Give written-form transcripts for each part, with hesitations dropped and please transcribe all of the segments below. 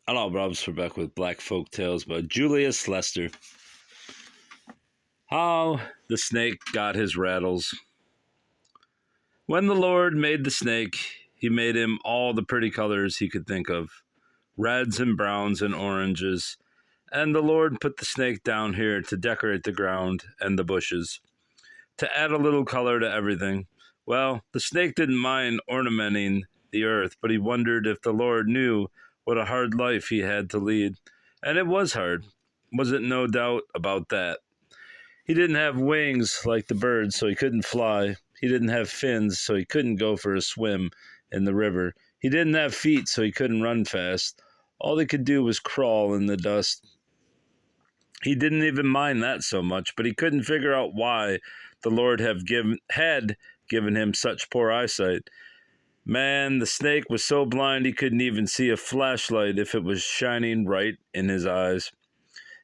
Hello, Robs. We're back with Black Folktales by Julius Lester. How the snake got his rattles. When the Lord made the snake, he made him all the pretty colors he could think of, reds and browns and oranges. And the Lord put the snake down here to decorate the ground and the bushes, to add a little color to everything. Well, the snake didn't mind ornamenting the earth, but he wondered if the Lord knew what a hard life he had to lead. And it was hard, wasn't no doubt about that. He didn't have wings like the birds, so he couldn't fly. He didn't have fins, so he couldn't go for a swim in the river. He didn't have feet, so he couldn't run fast. All he could do was crawl in the dust. He didn't even mind that so much, but he couldn't figure out why the Lord had given him such poor eyesight. Man, the snake was so blind he couldn't even see a flashlight if it was shining right in his eyes.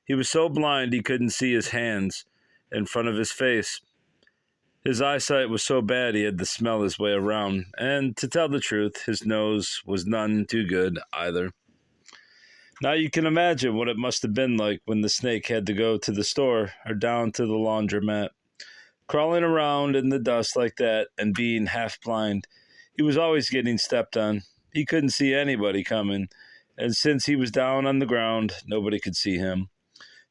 He was so blind he couldn't see his hands in front of his face. His eyesight was so bad he had to smell his way around, and to tell the truth, his nose was none too good either. Now you can imagine what it must have been like when the snake had to go to the store or down to the laundromat. Crawling around in the dust like that and being half blind, he was always getting stepped on. He couldn't see anybody coming, and since he was down on the ground, nobody could see him.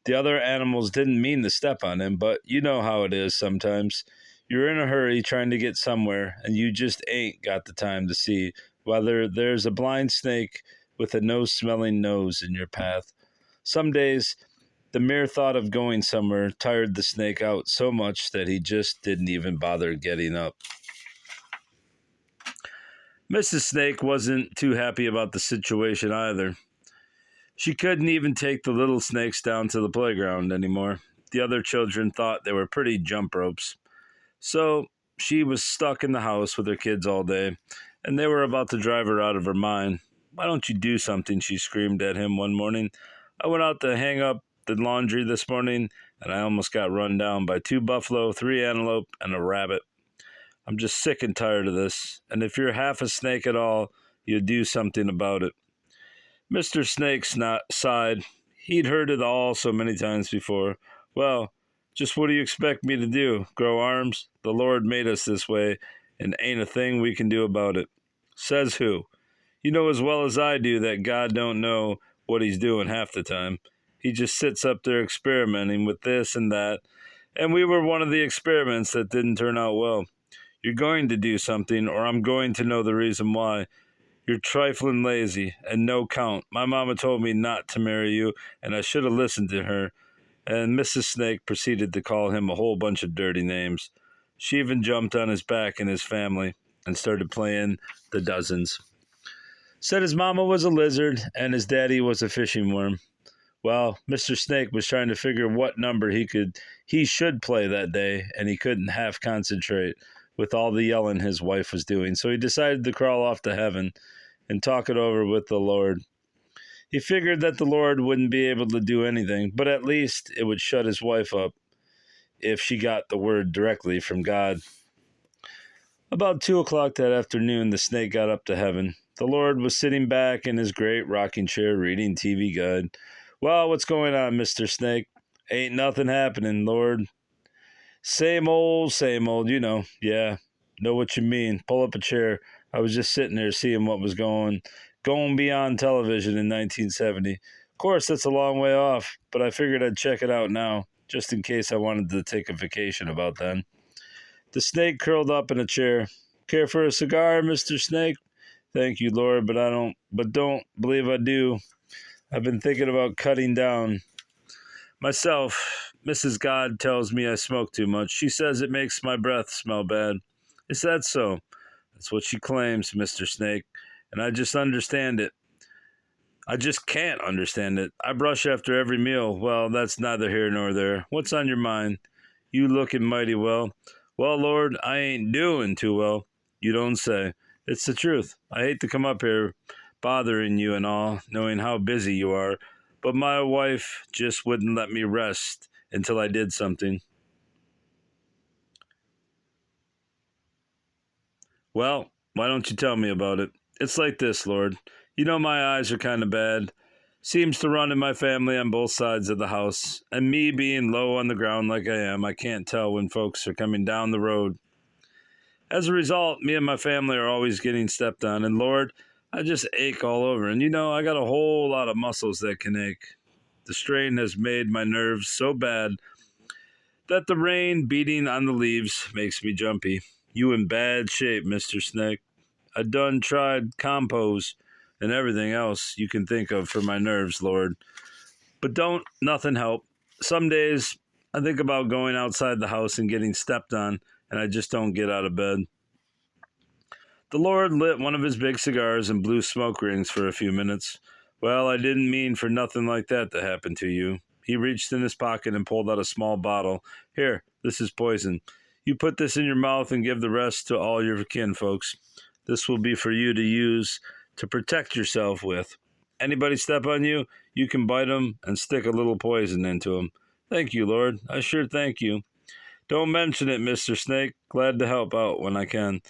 The other animals didn't mean to step on him, but you know how it is sometimes. You're in a hurry trying to get somewhere, and you just ain't got the time to see whether there's a blind snake with a nose-smelling nose in your path. Some days, the mere thought of going somewhere tired the snake out so much that he just didn't even bother getting up. Mrs. Snake wasn't too happy about the situation either. She couldn't even take the little snakes down to the playground anymore. The other children thought they were pretty jump ropes. So she was stuck in the house with her kids all day, and they were about to drive her out of her mind. "Why don't you do something?" she screamed at him one morning. "I went out to hang up the laundry this morning, and I almost got run down by 2 buffalo, 3 antelope, and a rabbit. I'm just sick and tired of this, and if you're half a snake at all, you'd do something about it." Mr. Snake sighed. He'd heard it all so many times before. "Well, just what do you expect me to do? Grow arms? The Lord made us this way, and ain't a thing we can do about it." "Says who? You know as well as I do that God don't know what he's doing half the time. He just sits up there experimenting with this and that, and we were one of the experiments that didn't turn out well. You're going to do something, or I'm going to know the reason why. You're trifling lazy, and no count. My mama told me not to marry you, and I should have listened to her." And Mrs. Snake proceeded to call him a whole bunch of dirty names. She even jumped on his back and his family and started playing the dozens. Said his mama was a lizard and his daddy was a fishing worm. Well, Mr. Snake was trying to figure what number he should play that day, and he couldn't half concentrate with all the yelling his wife was doing, so he decided to crawl off to heaven and talk it over with the Lord. He figured that the Lord wouldn't be able to do anything, but at least it would shut his wife up if she got the word directly from God. About 2 o'clock that afternoon, the snake got up to heaven. The Lord was sitting back in his great rocking chair reading TV Guide. "Well, what's going on, Mr. Snake?" "Ain't nothing happening, Lord." Same old, you know." "Yeah, know what you mean. Pull up a chair. I was just sitting there seeing what was going beyond television in 1970. Of course, that's a long way off, but I figured I'd check it out now, just in case I wanted to take a vacation about then." The snake curled up in a chair. "Care for a cigar, Mr. Snake?" "Thank you, Lord, but don't believe I do. I've been thinking about cutting down myself. Mrs. God tells me I smoke too much. She says it makes my breath smell bad." "Is that so?" "That's what she claims, Mr. Snake, and I just understand it. I just can't understand it. I brush after every meal." "Well, that's neither here nor there. What's on your mind? You looking mighty well." "Well, Lord, I ain't doing too well." "You don't say." "It's the truth. I hate to come up here bothering you and all, knowing how busy you are, but my wife just wouldn't let me rest until I did something." "Well, why don't you tell me about it?" "It's like this, Lord. You know my eyes are kind of bad, Seems to run in my family on both sides of the house, and me being low on the ground like I am, I can't tell when folks are coming down the road. As a result, me and my family are always getting stepped on, and Lord, I just ache all over. And I got a whole lot of muscles that can ache. The strain has made my nerves so bad that the rain beating on the leaves makes me jumpy. You in bad shape, Mr. Snake. I done tried compose and everything else you can think of for my nerves, Lord. But don't nothing help. Some days I think about going outside the house and getting stepped on, and I just don't get out of bed. The Lord lit one of his big cigars and blew smoke rings for a few minutes. Well, I didn't mean for nothing like that to happen to you. He reached in his pocket and pulled out a small bottle. Here, this is poison. You put this in your mouth and give the rest to all your kin folks. This will be for you to use to protect yourself with. Anybody step on you, you can bite them and stick a little poison into them. Thank you, Lord. I sure thank you. Don't mention it, Mr. Snake. Glad to help out when I can.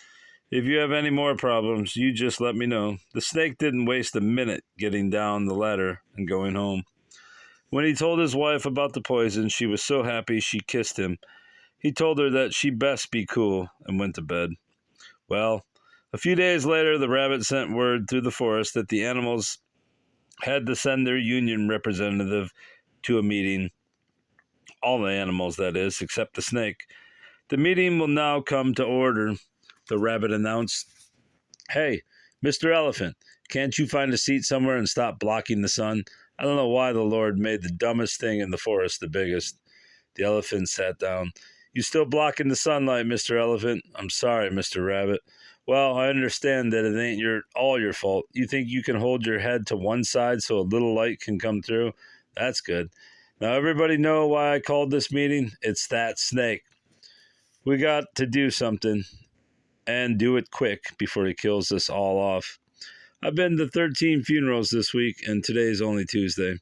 If you have any more problems, you just let me know. The snake didn't waste a minute getting down the ladder and going home. When he told his wife about the poison, she was so happy she kissed him. He told her that she best be cool and went to bed. Well, a few days later, the rabbit sent word through the forest that the animals had to send their union representative to a meeting. All the animals, that is, except the snake. The meeting will now come to order, the rabbit announced. Hey, Mr. Elephant, can't you find a seat somewhere and stop blocking the sun? I don't know why the Lord made the dumbest thing in the forest the biggest. The elephant sat down. You still blocking the sunlight, Mr. Elephant? I'm sorry, Mr. Rabbit. Well, I understand that it ain't all your fault. You think you can hold your head to one side so a little light can come through? That's good. Now everybody know why I called this meeting? It's that snake. We got to do something, and do it quick before he kills us all off. I've been to 13 funerals this week, and today's only Tuesday.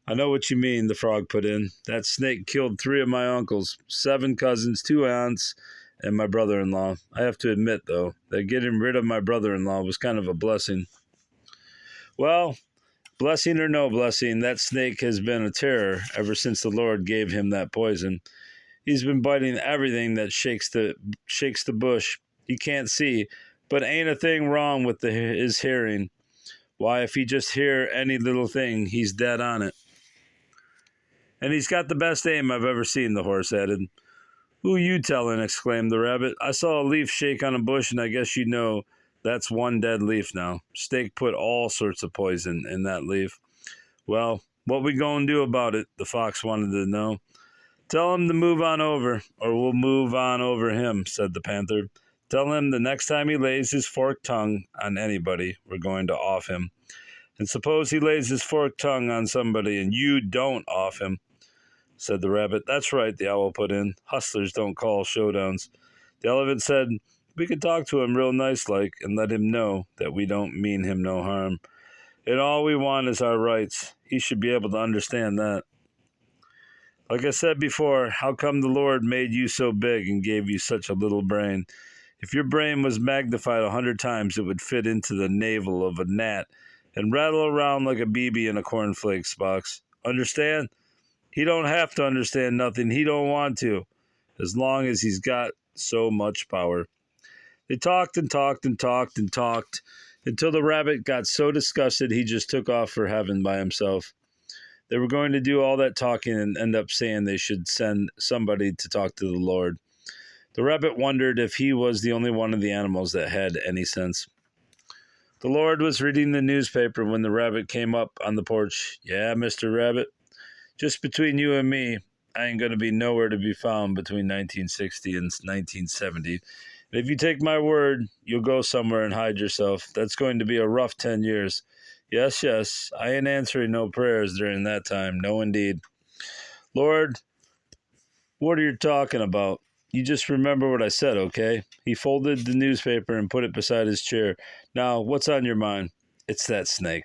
I know what you mean, the frog put in. That snake killed 3 of my uncles, 7 cousins, 2 aunts, and my brother-in-law. I have to admit, though, that getting rid of my brother-in-law was kind of a blessing. Well, blessing or no blessing, that snake has been a terror ever since the Lord gave him that poison. He's been biting everything that shakes the bush. He can't see, but ain't a thing wrong with his hearing. Why, if he just hear any little thing, he's dead on it. And he's got the best aim I've ever seen, the horse added. Who you telling? Exclaimed the rabbit. I saw a leaf shake on a bush, and I guess you know that's one dead leaf now. Snake put all sorts of poison in that leaf. Well, what we gonna do about it? The fox wanted to know. Tell him to move on over, or we'll move on over him, said the panther. Tell him the next time he lays his forked tongue on anybody, we're going to off him. And suppose he lays his forked tongue on somebody and you don't off him, said the rabbit. That's right, the owl put in. Hustlers don't call showdowns. The elephant said, we could talk to him real nice-like and let him know that we don't mean him no harm. And all we want is our rights. He should be able to understand that. Like I said before, how come the Lord made you so big and gave you such a little brain? If your brain was magnified 100 times, it would fit into the navel of a gnat and rattle around like a BB in a cornflakes box. Understand? He don't have to understand nothing. He don't want to, as long as he's got so much power. They talked and talked and talked and talked until the rabbit got so disgusted he just took off for heaven by himself. They were going to do all that talking and end up saying they should send somebody to talk to the Lord. The rabbit wondered if he was the only one of the animals that had any sense. The Lord was reading the newspaper when the rabbit came up on the porch. Yeah, Mr. Rabbit, just between you and me, I ain't going to be nowhere to be found between 1960 and 1970. And if you take my word, you'll go somewhere and hide yourself. That's going to be a rough 10 years. Yes, I ain't answering no prayers during that time. No, indeed. Lord, what are you talking about? You just remember what I said, okay? He folded the newspaper and put it beside his chair. Now, what's on your mind? It's that snake.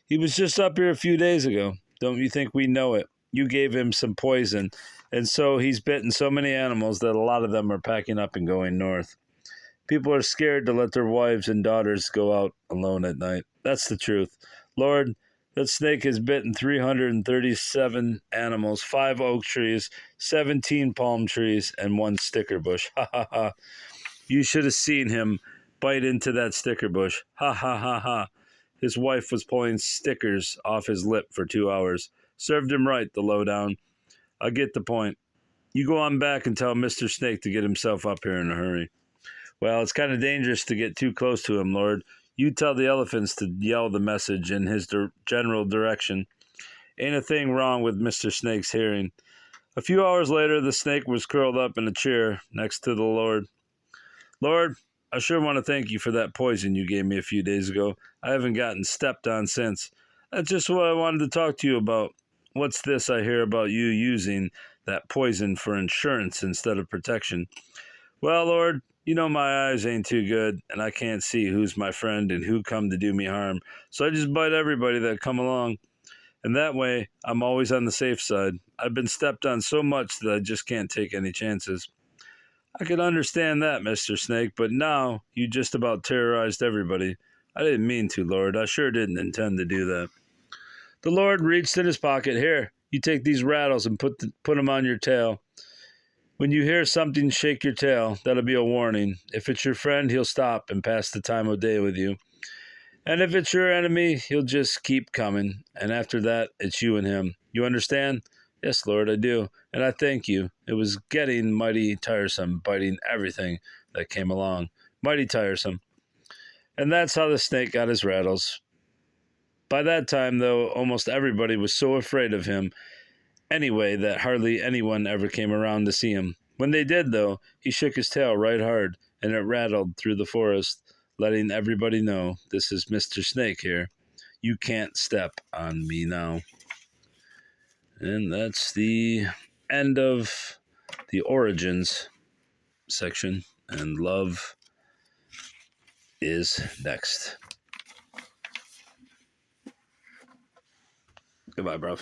He was just up here a few days ago. Don't you think we know it? You gave him some poison, and so he's bitten so many animals that a lot of them are packing up and going north. People are scared to let their wives and daughters go out alone at night. That's the truth. Lord, That snake has bitten 337 animals, 5 oak trees, 17 palm trees, and 1 sticker bush. Ha ha ha. You should have seen him bite into that sticker bush. Ha ha ha ha. His wife was pulling stickers off his lip for 2 hours. Served him right, the lowdown. I get the point. You go on back and tell Mr. Snake to get himself up here in a hurry. Well, it's kind of dangerous to get too close to him, Lord. You tell the elephants to yell the message in his general direction. Ain't a thing wrong with Mr. Snake's hearing. A few hours later, the snake was curled up in a chair next to the Lord. Lord, I sure want to thank you for that poison you gave me a few days ago. I haven't gotten stepped on since. That's just what I wanted to talk to you about. What's this I hear about you using that poison for insurance instead of protection? Well, Lord, you know my eyes ain't too good, and I can't see who's my friend and who come to do me harm. So I just bite everybody that come along. And that way, I'm always on the safe side. I've been stepped on so much that I just can't take any chances. I could understand that, Mr. Snake, but now you just about terrorized everybody. I didn't mean to, Lord. I sure didn't intend to do that. The Lord reached in his pocket. Here, you take these rattles and put them on your tail. When you hear something shake your tail, that'll be a warning. If it's your friend, he'll stop and pass the time of day with you. And if it's your enemy, he'll just keep coming. And after that, it's you and him. You understand? Yes, Lord, I do. And I thank you. It was getting mighty tiresome, biting everything that came along. Mighty tiresome. And that's how the snake got his rattles. By that time, though, almost everybody was so afraid of him anyway that hardly anyone ever came around to see him. When they did, though, he shook his tail right hard, and it rattled through the forest, letting everybody know, this is Mr. Snake here. You can't step on me now. And that's the end of the origins section, and love is next. Goodbye, bruv.